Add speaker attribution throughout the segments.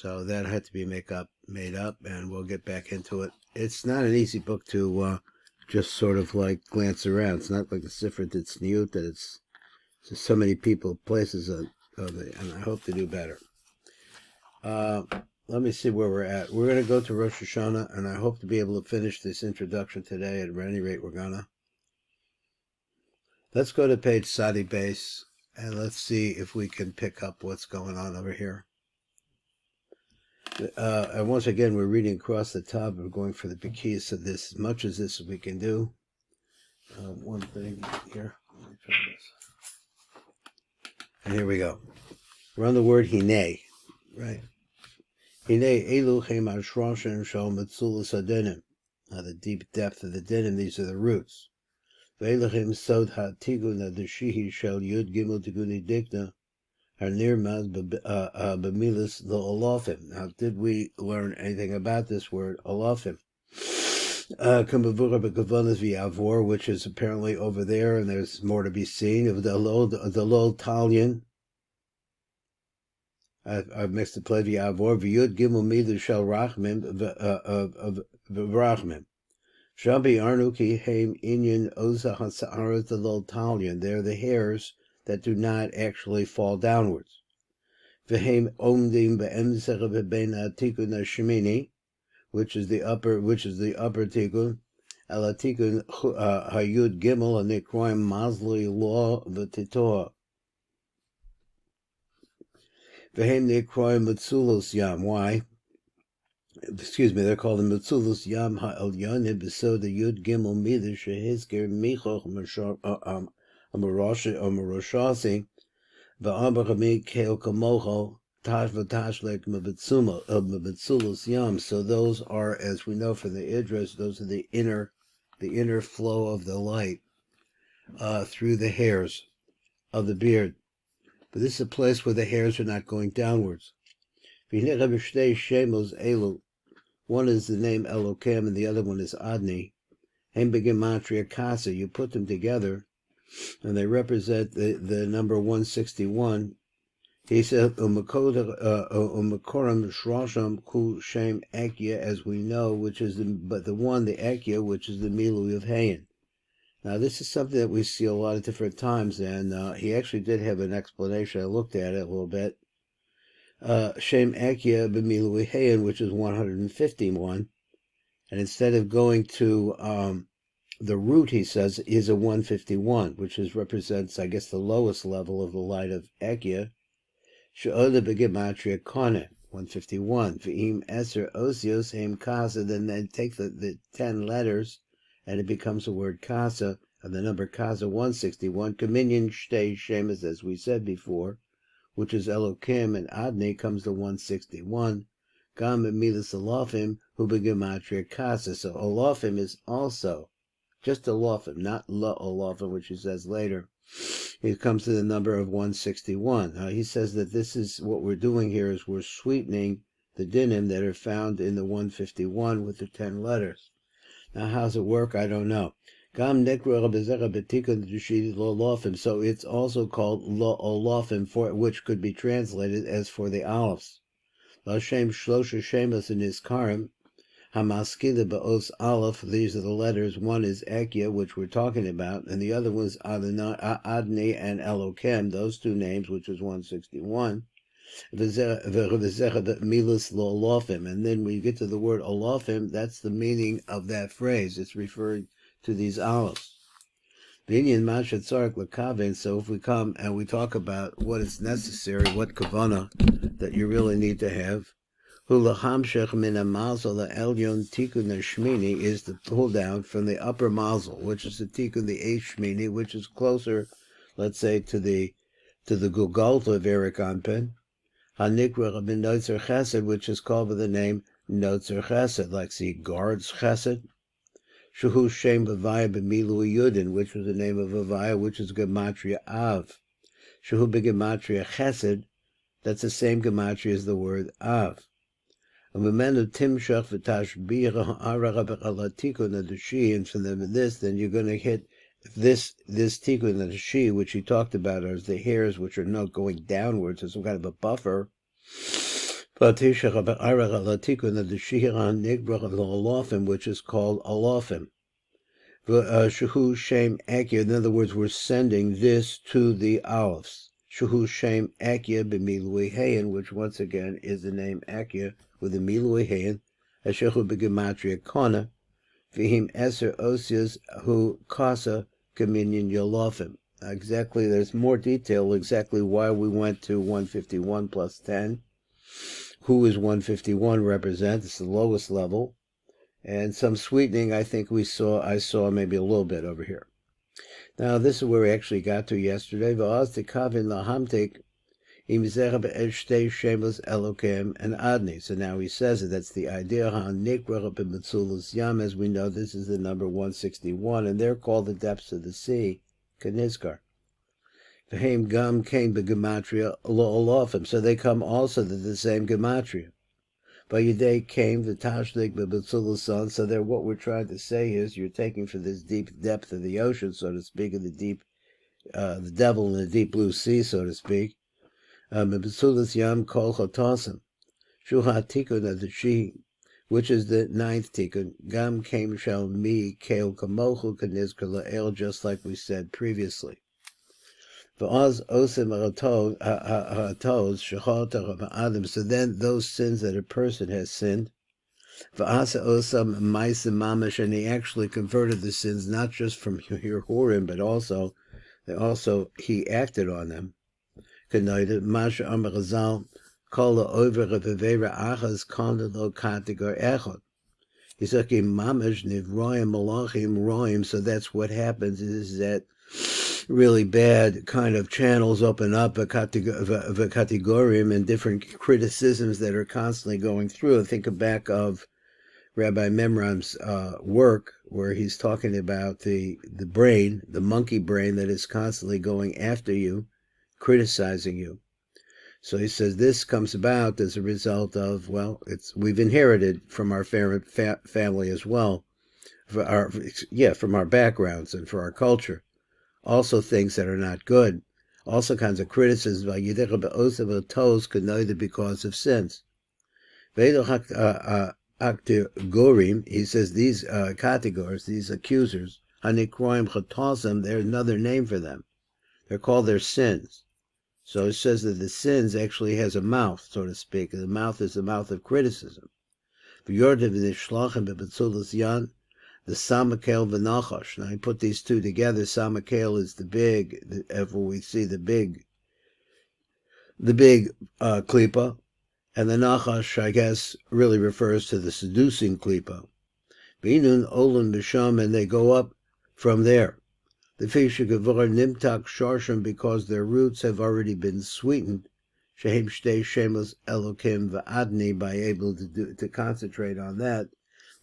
Speaker 1: So that had to be made up, and we'll get back into it. It's not an easy book to just sort of like glance around. It's not like the Sifra Tzniut that it's so many people, places, and I hope to do better. Let me see where we're at. We're going to go to Rosh Hashanah, and I hope to be able to finish this introduction today. At any rate, we're going to. Let's go to page Sadi Base, and let's see if we can pick up what's going on over here. And once again, we're reading across the top. We're going for the Bekiyas of this, as much as this we can do. One thing here. Let me try this. And here we go. We're on the word Hine, right? Hine elu chem ashroshen shal metzulas adenim. Now the deep depth of the denim, these are the roots. Ve'elechem sod ha'tigun adeshihi shal yud gimel tiguni dikna har nirmaz b'milas lo'olofim. Now, did we learn anything about this word, olofim? Kambavura b'kavanas v'yavor, which is apparently over there, and there's more to be seen. Of the Elul Talion. I've mixed the play v'yavor v'yud gimel milu shal rachmim v'rachmim. Shabi arnuki heim inyan oza hasa'aras the Elul Talion. They're the hairs that do not actually fall downwards. V'heim omdim be'emzech be'bein ha'tikun ha'shemini, which is the upper tikun. Ala tikun hayud gimel anikroim mazli law v'titoa. V'heim nikroim mitzulos yam. Why? Excuse me, they're called the mitzulos yam ha'elyonim b'sod yud gimel midah shehizker michoch Amaroshasi, Va'ambarami Keo Kamoho, Tash Vatashlek Mabitsulus Yam. So those are, as we know from the Idris, those are the inner flow of the light through the hairs of the beard. But this is a place where the hairs are not going downwards. One is the name Elokem and the other one is Adni. Hem Begematria Kasa, you put them together, and they represent the number 161. He said, Umakoram Shrosham Ku Shem Ekya, as we know, which is the Ekya, which is the Milu of Hayan. Now, this is something that we see a lot of different times, and he actually did have an explanation. I looked at it a little bit. Shem Ekya B'Milu Hayan, which is 151. And instead of going to the root, he says, is a 151, which represents, I guess, the lowest level of the light of Ekya. She'oda b'gematria kone, 151. V'im eser osios heim kasa, then take the 10 letters, and it becomes the word kasa, and the number kasa 161. Kaminyan shtei shemas, as we said before, which is Elokim, and Adni comes to 161. Gam milas olofim hu b'gematria kasa. So olofim is also just olofim, not la olofim, which he says later. He comes to the number of 161. He says that this is what we're doing here is we're sweetening the dinim that are found in the 151 with the 10 letters. Now, how's it work? I don't know. So it's also called la olofim, for which could be translated as for the olives. Lashem shlosha shemas in his karim. Hamaskila ba'os aleph, these are the letters. One is Ekya, which we're talking about, and the other one's Adni and Elokem, those two names, which is 161. Milas lo-olofim. And then when you get to the word olofim, that's the meaning of that phrase. It's referring to these olives. So if we come and we talk about what is necessary, what kavanah that you really need to have, Hulahamshech min mazel the elyon tikun shmini is the pull down from the upper mazel, which is the tikun the eighth shmini, which is closer, let's say, to the Gugolta of Eric Anpen. Hanikra bin Notzer Chesed, which is called by the name Notzer Chesed, like see guards Chesed. Shuhu Shem Bavaya b'milu Yudin, which was the name of Avaya, which is Gematria Av. Shuhu b'Gematria Chesed, that's the same Gematria as the word Av. And from this, then you're going to hit this tikkun nadashi, which he talked about as the hairs which are not going downwards as some kind of a buffer. Which is called alofim. Shehu Shem Akia, in other words, we're sending this to the olives. Shehu Shem Akia b'milui hayin, which once again is the name Akia with the milui hayin. Ashehu b'gematria kona, v'him eser osias hu kasa kaminyan yolofim. Exactly, there's more detail exactly why we went to 151 plus 10. Who is 151 represent? It's the lowest level. And some sweetening, I think I saw maybe a little bit over here. Now, this is where we actually got to yesterday. V'az tekavin lahamtik im zera be'eshtei shemos elokim and adni. So now he says it. That's the idea. Ha'nikra b'metzulas yam. As we know, this is the number 161, and they're called the depths of the sea, Kanizkar. V'heim gam came b'gematria lo'olofim. So they come also to the same gematria. Vayidei came the tashlik b'betzulasan. So there, what we're trying to say is, you're taking for this deep depth of the ocean, so to speak, of the deep, the devil in the deep blue sea, so to speak. B'betzulas yam kol chotasim shuha tikun of the she, which is the 9th tikun. Gam came shall mi keel kamochu kanizkar la'el, just like we said previously. So then those sins that a person has sinned, and he actually converted the sins not just from your Hurim, but also he acted on them. So that's what happens, is that really bad kind of channels open up a categorium and different criticisms that are constantly going through. Think back of Rabbi Memram's work, where he's talking about the brain, the monkey brain that is constantly going after you, criticizing you. So he says this comes about as a result of, we've inherited from our family as well, from our backgrounds and for our culture. Also things that are not good, also kinds of criticisms could neither because of sins. He says these categories, these accusers, there's another name for them. They're called their sins. So it says that the sins actually has a mouth, so to speak. The mouth is the mouth of criticism. The Samakel v'Nachash. Now, I put these two together. Samakel is the big, ever we see the big klipa, and the Nachash, I guess, really refers to the seducing klipa. V'inun olun b'sham, and they go up from there. The fisha gevar nimtak sharshim, because their roots have already been sweetened. Shehem shtei shemos elokim v'adni, by able to concentrate on that.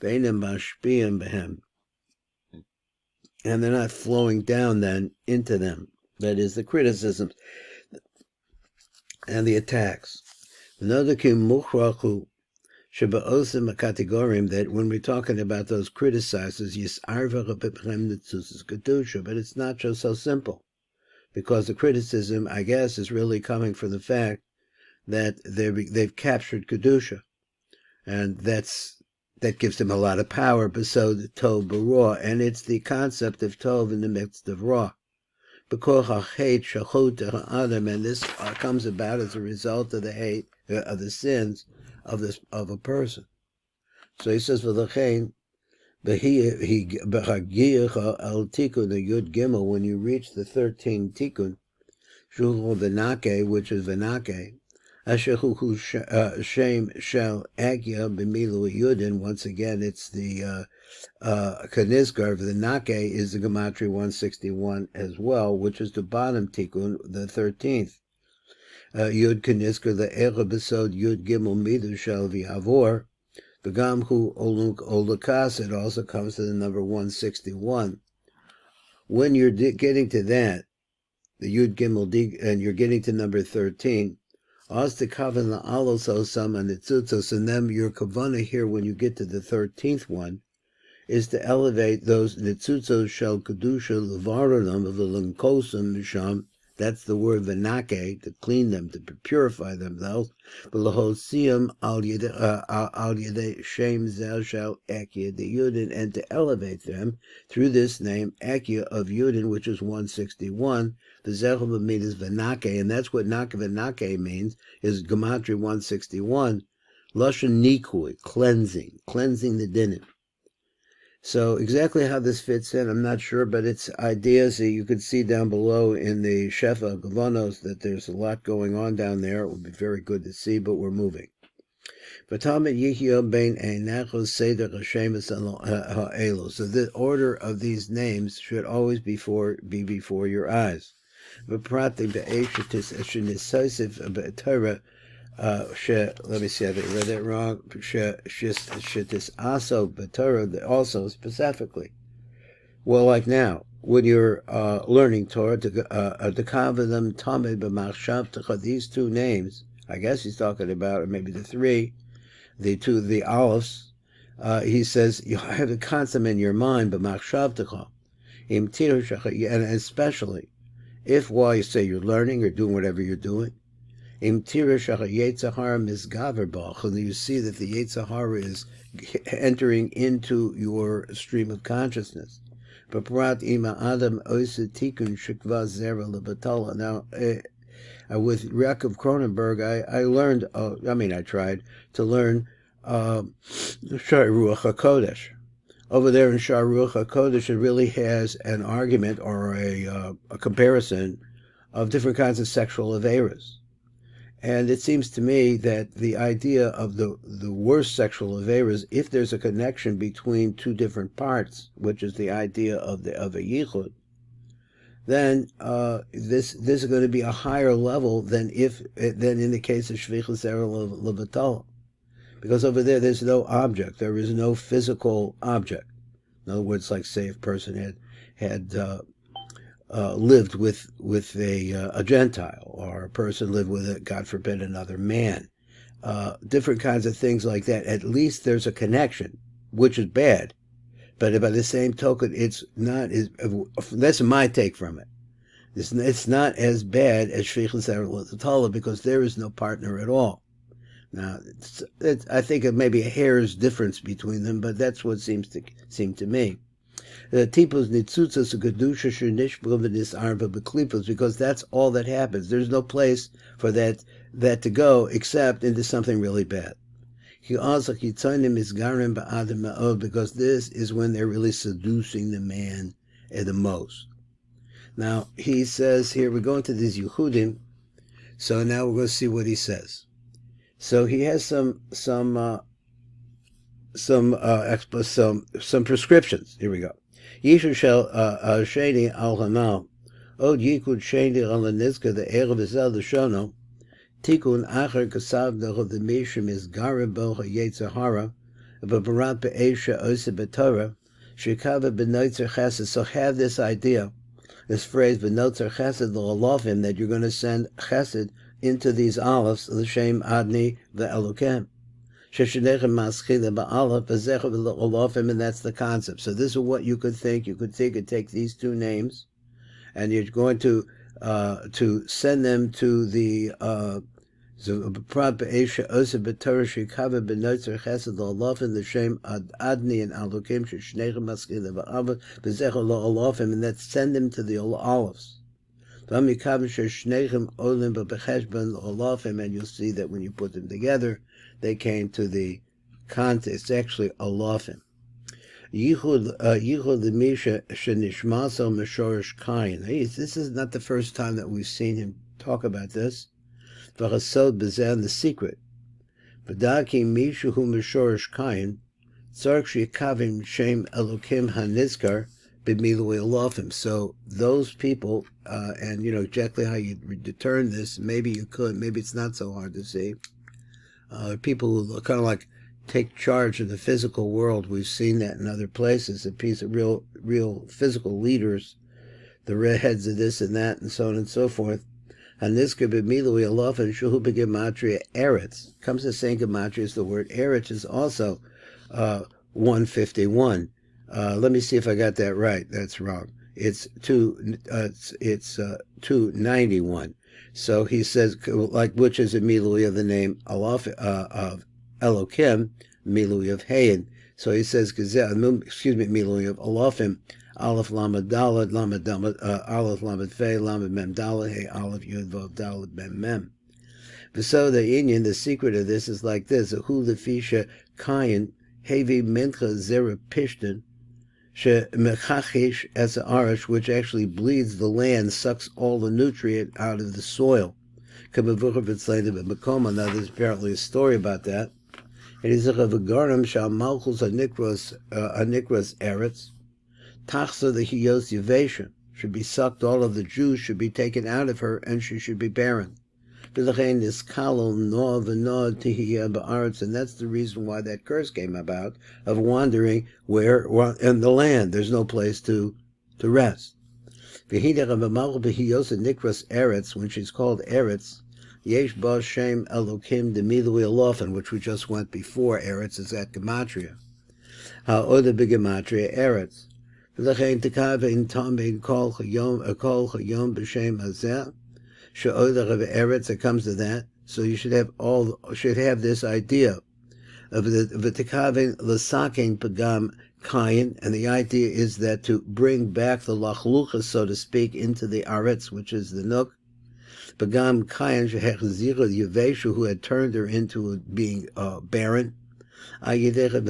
Speaker 1: And they're not flowing down then into them. That is the criticisms and the attacks. That when we're talking about those criticizers, but it's not just so simple. Because the criticism, I guess, is really coming from the fact that they've captured Kedusha. And that gives them a lot of power, besod tov b'ra, and it's the concept of tov in the midst of ra. Because hate shachut adam, and this comes about as a result of the hate of the sins of a person. So he says, "V'lachein b'hagiyach al tikun the yud gimel, when you reach the 13 tikun, shul v'nake, which is v'nake." Ashehu Shem Shel Agya B'milu Yudin. Once again, it's the Kanizkar. The Nake is the Gematria 161 as well, which is the bottom tikkun, the 13th. Yud Kanizkar, the Erabisod Yud Gimel Midu Shel V'Havor. The Gamhu Oluk Olukas, it also comes to the number 161. When you're getting to that, the Yud Gimel, and you're getting to number 13, As the kavan la'alos osam and nitzutzos, and then your kavana here when you get to the 13th one is to elevate those nitzutzos shel kedusha levaronam of the lankosam misham That's the word venake, to clean them, to purify themselves. V'lahosiam al yedei shem zel shel Ekia the Yudin, and to elevate them through this name Ekia of Yudin, which is 161. The zechel means venake, and that's what venake means, is gematria 161. Lashon nikui, cleansing the dinim. So exactly how this fits in, I'm not sure, but it's ideas that you could see down below in the Shefa HAKAVANOT that there's a lot going on down there. It would be very good to see, but we're moving. So the order of these names should always be before your eyes. Let me see, I think I read that wrong. Also specifically. Well, like now, when you're learning Torah, these two names, I guess he's talking about, or maybe the olives, he says, you have the concept in your mind, and especially, if while you say you're learning or doing whatever you're doing, and you see that the Yetzer Hara is entering into your stream of consciousness. Now, with Yaakov Cronenberg, I learned, I tried to learn Shar Ruach HaKodesh. Over there in Shar Ruach HaKodesh, it really has an argument or a comparison of different kinds of sexual averas. And it seems to me that the idea of the worst sexual averas, if there's a connection between two different parts, which is the idea of a yichud, then this is going to be a higher level than in the case of Shvichus Zerah Levatala, because over there's no object, there is no physical object. In other words, like say if a person had lived with a Gentile, or a person lived with, God forbid, another man. Different kinds of things like that. At least there's a connection, which is bad. But by the same token, it's not, that's my take from it. It's not as bad as Shvichus Zerah Levatala, because there is no partner at all. Now, I think it may be a hair's difference between them, but that's what seem to me. Tipos nitzutzas kedusha shenishbru v'nisarva b'klipos, because that's all that happens. There's no place for that to go except into something really bad. Because this is when they're really seducing the man the most. Now he says here, we're going to these Yehudim, so now we're going to see what he says. So he has some prescriptions. Here we go. Yishu shel sheni al hanal od yikud sheni al nizka the erev ezel l'shono tikun acher kasav decho the mishim is garabo ha'yetzer hara v'barat be'esha ose b'torah shekava b'noitzer chesed. So have this idea, this phrase b'noitzer chesed l'olofim, that you're going to send chesed into these olives, l'shem adni ve'elokem. And that's the concept. So this is what you could think. You could take these two names, and you're going to send them to the and that send them to the olives. And you'll see that when you put them together, they came to the context. It's actually alofim. Yichud l'misha shenishmaso meshorish kain. This is not the first time that we've seen him talk about this. V'chasod b'zeh, the secret. V'daki mishu hu meshorish kain tzarek sheyakavim shem elokim hanizkar b'milui alofim. So those people, and you know exactly how you return this. Maybe you could. Maybe it's not so hard to see. People who kind of like take charge of the physical world. We've seen that in other places. A piece of real physical leaders, the redheads of this and that, and so on and so forth. Haniska b'milui alofim shuhu b'gematria eretz. Comes to saying gematria is the word eretz is also 151. Let me see if I got that right. That's wrong. it's 291. So he says, like, which is a milui of the name of Elokim, milui of Hayin. So he says, milui of Alofim, Aleph Lamed Daled, Lamed Daled, Aleph Lamed Fe, Lamed Mem Daled, Hey Aleph Yud Vav Daled Mem Mem. So the Indian, the secret of this is like this: Hu lefisha kayin hevi mincha zera pishtin she mechachish as ROSH, which actually bleeds the land, sucks all the nutrient out of the soil. Now there's apparently a story about that. It is a v'garnam shal malchus anikros eretz tachsa the hiyos yavation should be sucked. All of the Jews should be taken out of her, and she should be barren. And that's the reason why that curse came about, of wandering where in the land there's no place to rest. When she's called Eretz, Yesh Ba Shem Elokim de Milui Alofen, which we just went before. Eretz is at Gematria. Ha'oda begematria Eretz. V'lechein tekavein tamid kol chayom b'shem hazeh. Eretz, it comes to that. So you should have this idea of the v'tekavin l'sakein pagam kayin, and the idea is that to bring back the lachlucha, so to speak, into the aretz, which is the nook. Pagam kayin shehechzira yaveshu, who had turned her into being barren. Pishtan,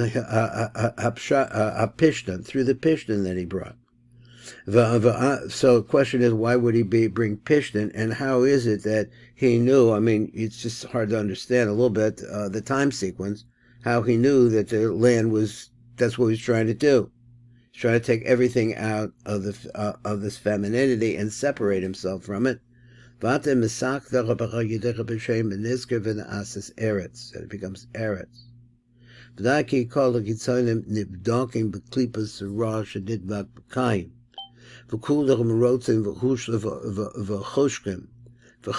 Speaker 1: through the pishtan that he brought. So the question is, why would he bring Pishtan, and how is it that he knew? I mean, it's just hard to understand a little bit, the time sequence, how he knew that the land that's what he was trying to do. He's trying to take everything out of this femininity and separate himself from it. And it becomes Eretz. V'kulam rotzim v'choshkim the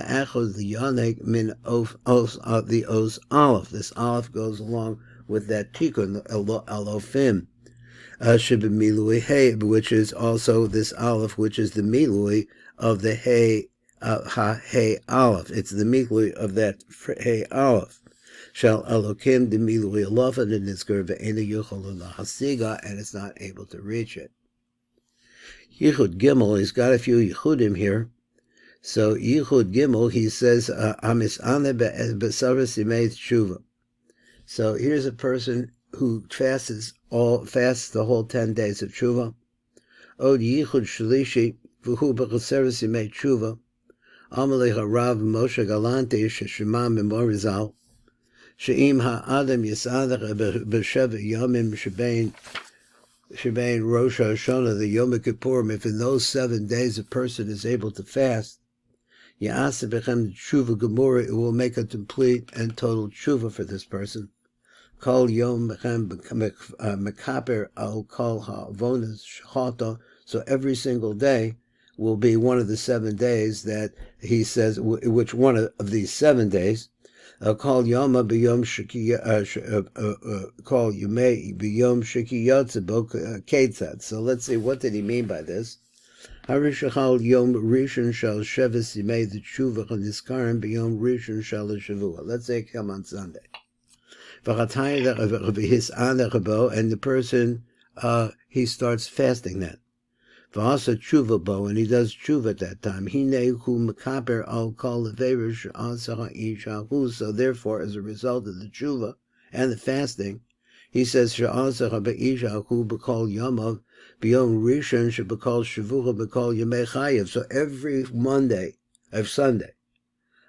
Speaker 1: achos the yanek min the os aleph. This aleph goes along with that tikkun alofim shebemilui hey, which is also this aleph, which is the milui of the hey hey aleph. It's the milui of that hey aleph. Shall Elokim the milui alofen in its gerva ena yuchol lahasiga, and it's not able to reach it. Yichud Gimel, he's got a few Yichudim here. So Yichud Gimel, he says, Amisane be'saras yimei tshuva. So here's a person who fasts the whole 10 days of tshuva. Od Yichud Shlishi, v'hu be'saras yimei tshuva. Amalei harav Moshe Galante sheshema memorizal. She'im ha'adam yisadach b'sheva yomim Shebein Rosh HaShanah, the Yom Kippurim, if in those 7 days a person is able to fast, Ya'aseh bechem tshuva gemura, it will make a complete and total tshuva for this person. Kol Yom bechem mekaper al kol ha'avonas shechata, so every single day will be one of the 7 days that he says, which one of these 7 days, call Yoma b'yom call Yumei b'yom shikiyotzibo ketzad. So let's see, what did he mean by this? Harishachal yom rishon shal sheves yimei the tshuva chaniskarim b'yom rishon shal shavua. Let's say come on Sunday. And the person he starts fasting then. V'asa tshuva bo, and he does tshuva at that time. Hinehu mekaper al kol leverish asa ha'ishahu. So therefore, as a result of the tshuva and the fasting, he says she'asa ha'ishahu b'kol yamav b'yom rishon she'b'kol shavucha b'kol yemei chayev. So every Sunday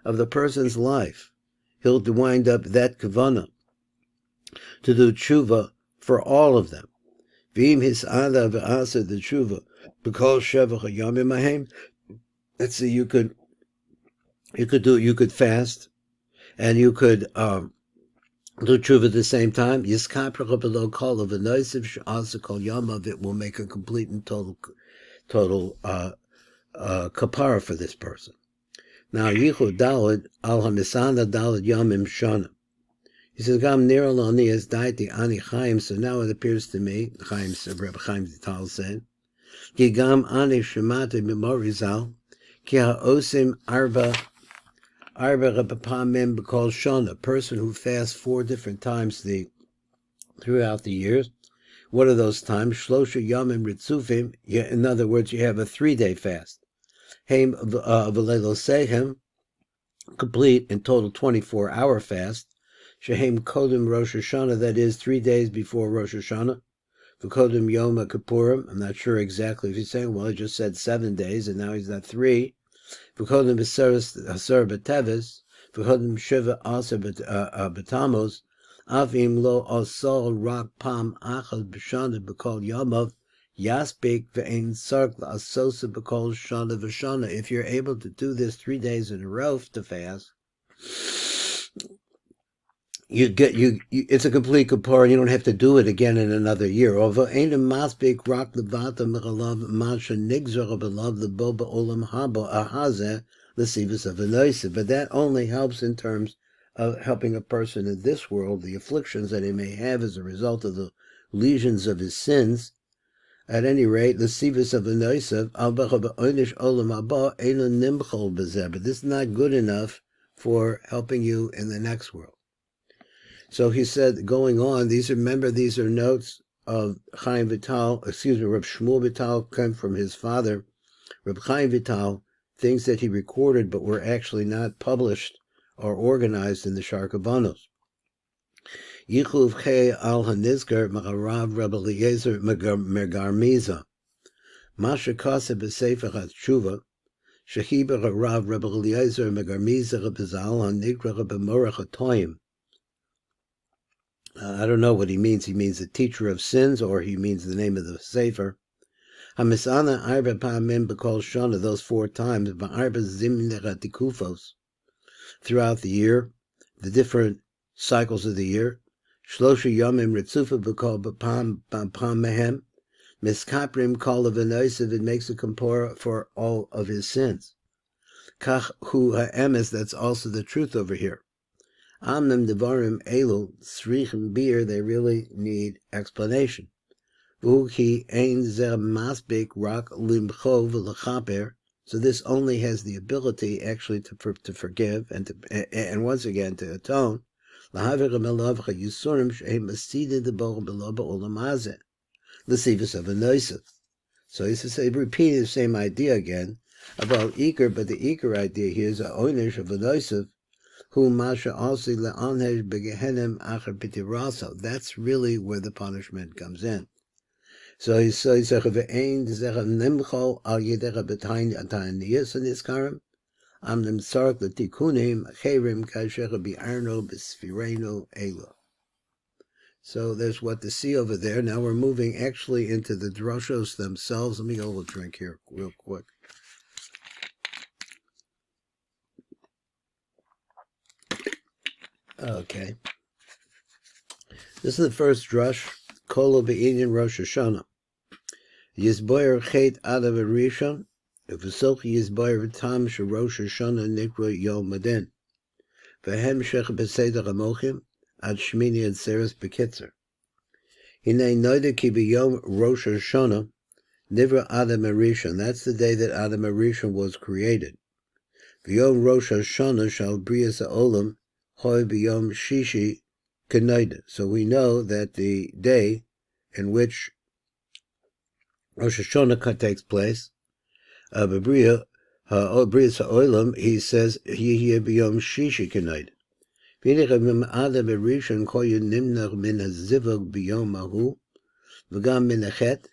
Speaker 1: of the person's life, he'll wind up that kavanah to do tshuva for all of them. V'im his'ada v'asa the tshuva. Because Shevach Yamim Mahem, let's see, you could fast, and you could do tshuva at the same time. Yiskapra below kol of a noisiv she'asa kol yamav, it will make a complete and total kapara for this person. Now Yichud Daled al hamisana Daled Yamim Shana. He says, Gam nir aloni as daiti ani chaim. So now it appears to me, Rabbi Chaim Vital said, Ki gam ani shemati memorizal, ki ha'osim arba pamim b'kol shona, a person who fasts 4 different times throughout the years. What are those times? Shlosha yamim ritzufim. In other words, you have a 3-day fast. Heim v'leilosehem, complete in total 24-hour fast. Shehem kodim Rosh Hashanah, that is 3 days before Rosh Hashanah. V'kodim Yom Kippurim. I'm not sure exactly if he's saying, well, he just said 7 days, and now he's at 3. V'kodim Asar B'Teves. V'kodim Shiva Asar B'Tamos. Avim lo asal rak pam achad b'shana b'kol yamav yaspik ve'ein sark la'asosa b'kol shana v'shana. If you're able to do this 3 days in a row to fast, it's a complete kapara. You don't have to do it again in another year. Although ain't a maspik rak levata mechalav masha nigzor b'lav lebo ba'olam haba ahazeh l'sivus of anoisa. But that only helps in terms of helping a person in this world, the afflictions that he may have as a result of the lesions of his sins. At any rate, the sivus of the noisav, but this is not good enough for helping you in the next world. So he said, going on, these are notes of Reb Shmuel Vital, came from his father, Reb Chaim Vital, things that he recorded but were actually not published or organized in the HAKAVANOT. Yichuv Che al Hanizker Marav Reb Eliezer Megarmiza. Masha Kasa B'Sefer HaTshuva. Shehiba Rav Reb Eliezer Megarmiza Rebizal Hanikra Rebemorach HaToyim. I don't know what he means. He means the teacher of sins, or he means the name of the Sefer. Hamisana Arba Pamim B'Kol Shana, those 4 times, Ba'arba Zimnera Tikufos. Throughout the year, the different cycles of the year. Shlosha Yomim Ritzufa B'Kol B'Pam Mehem. Miskaprim Kol Avanoisiv, it makes a compare for all of his sins. Kach Hu Ha'emes, that's also the truth over here. Amnem Devarim Elul, Srichim Bir, they really need explanation. V'Hi Ein Zer Masbik Rak Limcho V'Lechaper. So this only has the ability actually to forgive and once again to atone. So he's repeating the same idea again about Iker, but the Iker idea here is a oinish of a noisav, who masha also le'anhesh begehenem acher pitirasa. That's really where the punishment comes in. So he says, "Ve'ein zecha nimchol al yedecha b'tayin ataniyas aniskarim amnim sark letikunim cherim kashecha bi'arno b'sfireno ela." So there's what to see over there. Now we're moving actually into the drushos themselves. Let me get a little drink here real quick. Okay. This is the first drush, Kolo be'inyan Rosh Hashanah. Yizboyer chet adav rishon, v'soch yizboyer tam sherosh Hashanah nikra yom madin. V'hem shech b'seder hamochim, ad shmini adzeres b'kitzer. Hinei noida ki b'yom Rosh Hashanah, nivra Adam Rishon. That's the day that Adam Rishon was created. V'yom Rosh Hashanah shal brias ha'olam, hoy b'yom shishi k'noida. So we know that the day in which Rosh Hashanah takes place, Brias ha'olam, he says, Yihye b'yom shishi k'noida.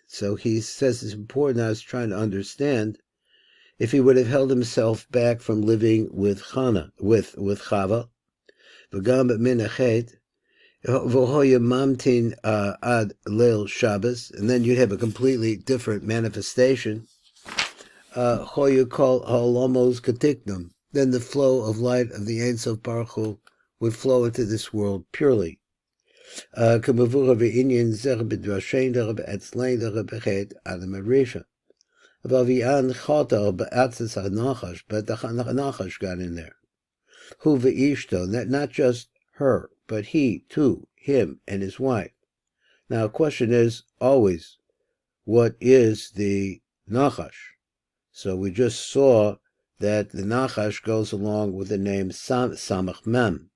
Speaker 1: So he says it's important. I was trying to understand if he would have held himself back from living with Chava, ad leil Shabbos, and then you'd have a completely different manifestation. Hoyu kol halomos katiknum. Then the flow of light of the Ein Sof Baruch Hu would flow into this world purely. But the Nachash got in there. Hu ve'ishto, not just her, but he too, him and his wife. Now, the question is always, what is the Nachash. So we just saw that the Nachash goes along with the name Samach Mem.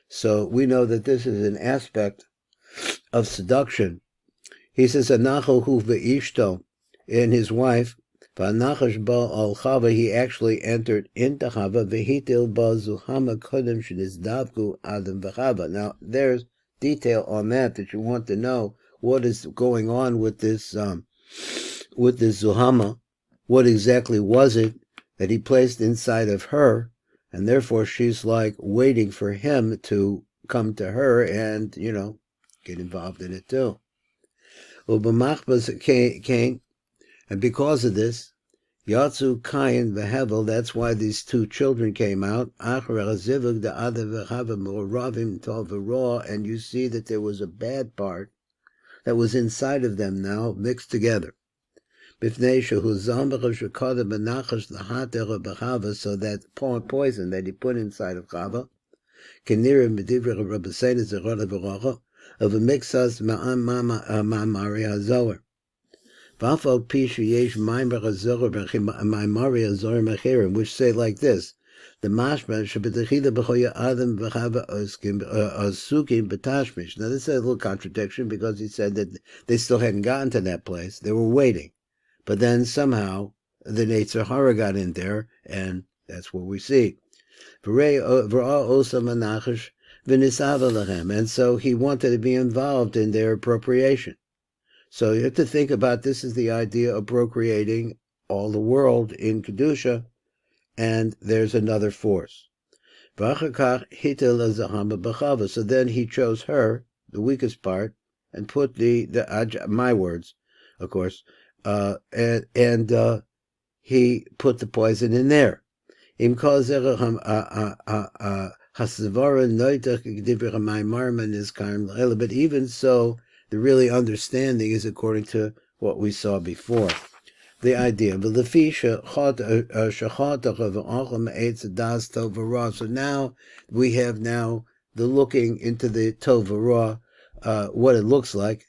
Speaker 1: So we know that this is an aspect of seduction. He says, Anacho hu ve'ishto, and his wife, v'anachash ba al Chava, he actually entered into Chava, v'hitil ba zuhama kodem shenizdavku adam v'Chava. Now, there's detail on that you want to know what is going on with this zuhama. What exactly was it that he placed inside of her, and therefore she's like waiting for him to come to her and, get involved in it too. Ubamachbas came, and because of this, Yatsu Kayin v'Hevel, that's why these two children came out. And you see that there was a bad part that was inside of them now, mixed together. So that poison that he put inside of Chava, of a mixas ma'amari hazoer. Which say like this: the mashma shebetechila b'choya adam v'chava asukim b'tashmish. Now this is a little contradiction because he said that they still hadn't gotten to that place; they were waiting, but then somehow the Netzer Hara got in there, and that's what we see. And so he wanted to be involved in their appropriation. So you have to think about this as the idea of procreating all the world in Kedusha, and there's another force. So then he chose her, the weakest part, and put my words, of course, and he put the poison in there. But even so, the really understanding is according to what we saw before. The idea. So now we have the looking into the Tov V'Ra, what it looks like.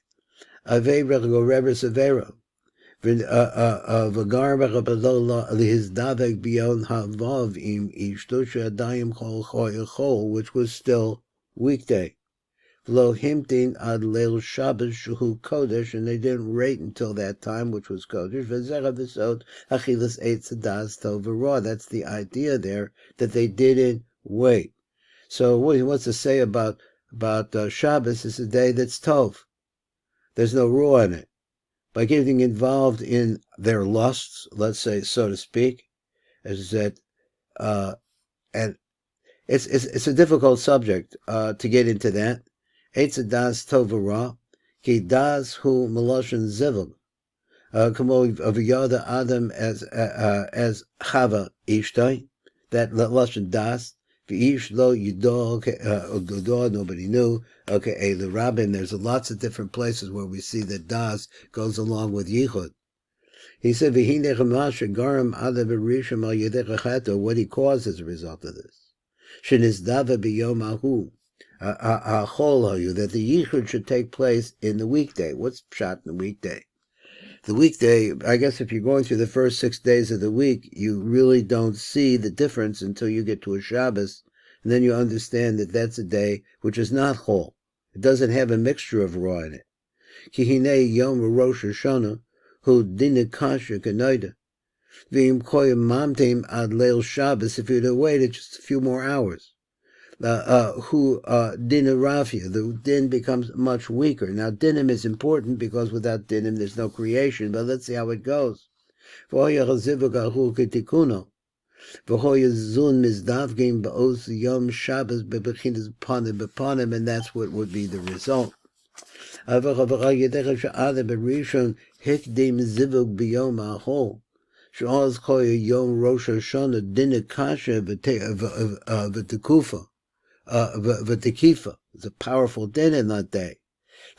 Speaker 1: Which say was still weekday. And they didn't wait until that time, which was Kodesh. That's the idea there, that they didn't wait. So what he wants to say about Shabbos is a day that's Tov. There's no raw in it. By getting involved in their lusts, let's say, so to speak, is that, and it's a difficult subject to get into that. Eitz das tov v'ra, ki das hu meloshen zivug, kamo aviyada adam as chava ishtay, that loshen das. V'ish lo yudo, nobody knew. Okay, the rabbin, there's lots of different places where we see that das goes along with yichud. He said, what he caused as a result of this. That the yichud should take place in the weekday. What's pshat in the weekday? The weekday, I guess if you're going through the first 6 days of the week, you really don't see the difference until you get to a Shabbos, and then you understand that that's a day which is not chol. It doesn't have a mixture of raw in it. Ki hinei yom rosh Hashanah, hu dina kasha kanoida. V'im koyim mamtim ad leil Shabbos, if you'd have waited just a few more hours. Who dinner rafia, the din becomes much weaker. Now dinim is important because without dinim there's no creation, but let's see how it goes. And that's what would be the result. Yom Rosh Hashanah dinner kasha v'tekufa. V'tekifa. It's a powerful din in that day.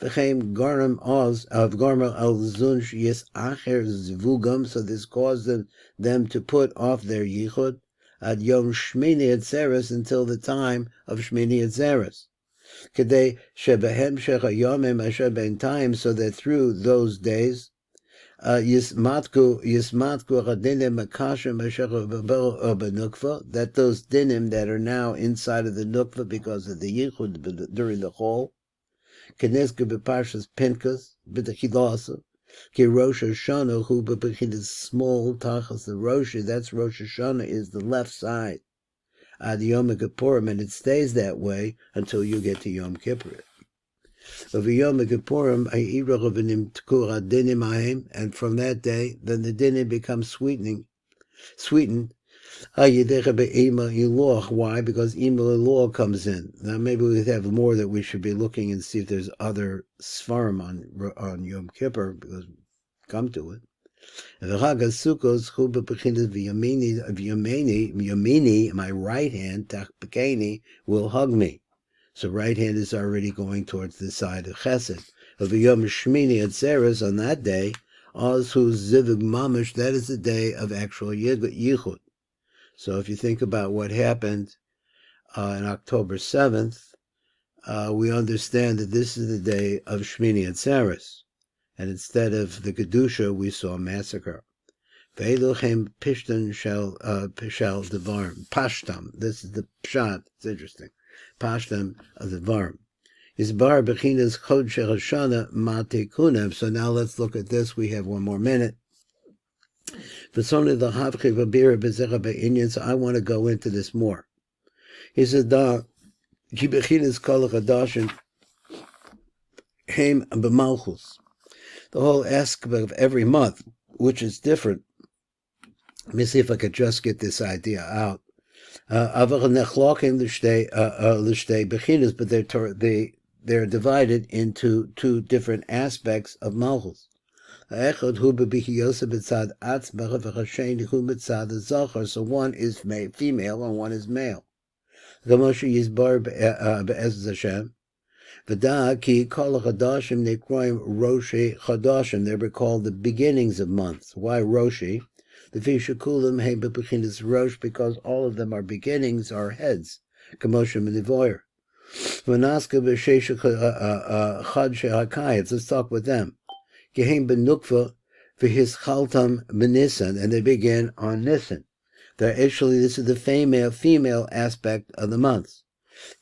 Speaker 1: V'cheim garm oz of garmer al zunsh yes acher zvugam. So this caused them to put off their yichud ad yom shmini atzeres until the time of shmini atzeres. Kedei shebehem shecha yomim asher ben time, so that through those days Yismatku Radinim Makashim Benukva, that those dinim that are now inside of the nukva because of the yichud during the hall, Keneska Beparshas Pinkas, B'Techilasa, Ki Rosh Hashanah, who is small tachas the Rosh, that's Rosh Hashanah, is the left side. Ad Yom Kippurim, and it stays that way until you get to Yom Kippur. Of Yom Kippurim, and from that day, then the dinim becomes sweetened. Why? Because Imel law comes in. Now maybe we have more that we should be looking and see if there's other svarim on Yom Kippur, because come to it. Yamini, my right hand, Tachpekeni, will hug me. So right hand is already going towards the side of Chesed. Of Yom Shmini Atzeres, on that day, Ozhu Zivug Mamish, that is the day of actual Yichud. So if you think about what happened on October 7th, we understand that this is the day of Shmini Atzeres. And instead of the Kedusha, we saw massacre. Ve'eluchem pishtan shall devarim. Pashtam. This is the pshat. It's interesting. Pashtam of the devarim. Isbar bechinas chod shechashana matekunem. So now let's look at this. We have one more minute. V'sonei l'havchi v'bira b'zecha be'inyan. So I want to go into this more. He says, "Da ki bechinas kol chadashin heim b'malchus." The whole aspect of every month, which is different. Let me see if I could just get this idea out. But they're divided into two different aspects of malchus. So one is female and one is male. V'da ki kol chadashim nekroim roshi chadashim. They were called the beginnings of months. Why roshi? The vishakulim hey bebechinas rosh, because all of them are beginnings, are heads. Kamoshim nivoyer. V'naska b'sheish chad shehakayetz. Let's talk with them. Gehem benukva v'hischaltam b'nisan, and they begin on Nisan. They're actually, this is the female aspect of the months.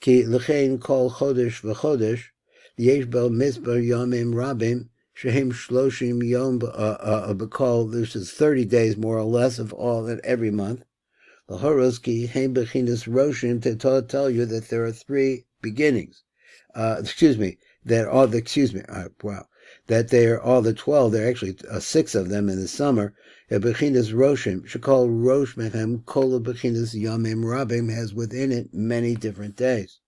Speaker 1: Ki l'chein kol chodesh v'chodesh yesh bo mizbar yomim rabim shehem shloshim yom b'kol. This is 30 days more or less of all in every month. L'horos ki heim bechinas roshim, to tell you that there are three beginnings. That they are all the 12. There are actually 6 of them in the summer. Bechinas roshim shekol rosh mehem kol bechinas yomim rabim has within it many different days.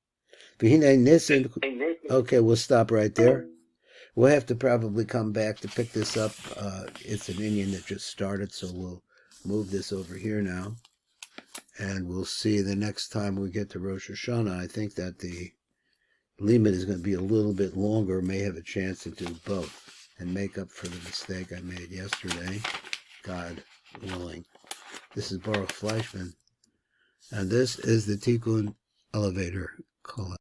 Speaker 1: Okay, we'll stop right there. We'll have to probably come back to pick this up. It's an Indian that just started, so we'll move this over here now. And we'll see the next time we get to Rosh Hashanah. I think that the limit is going to be a little bit longer. May have a chance to do both and make up for the mistake I made yesterday, God willing. This is Baruch Fleischman, and this is the Tikkun Elevator Call.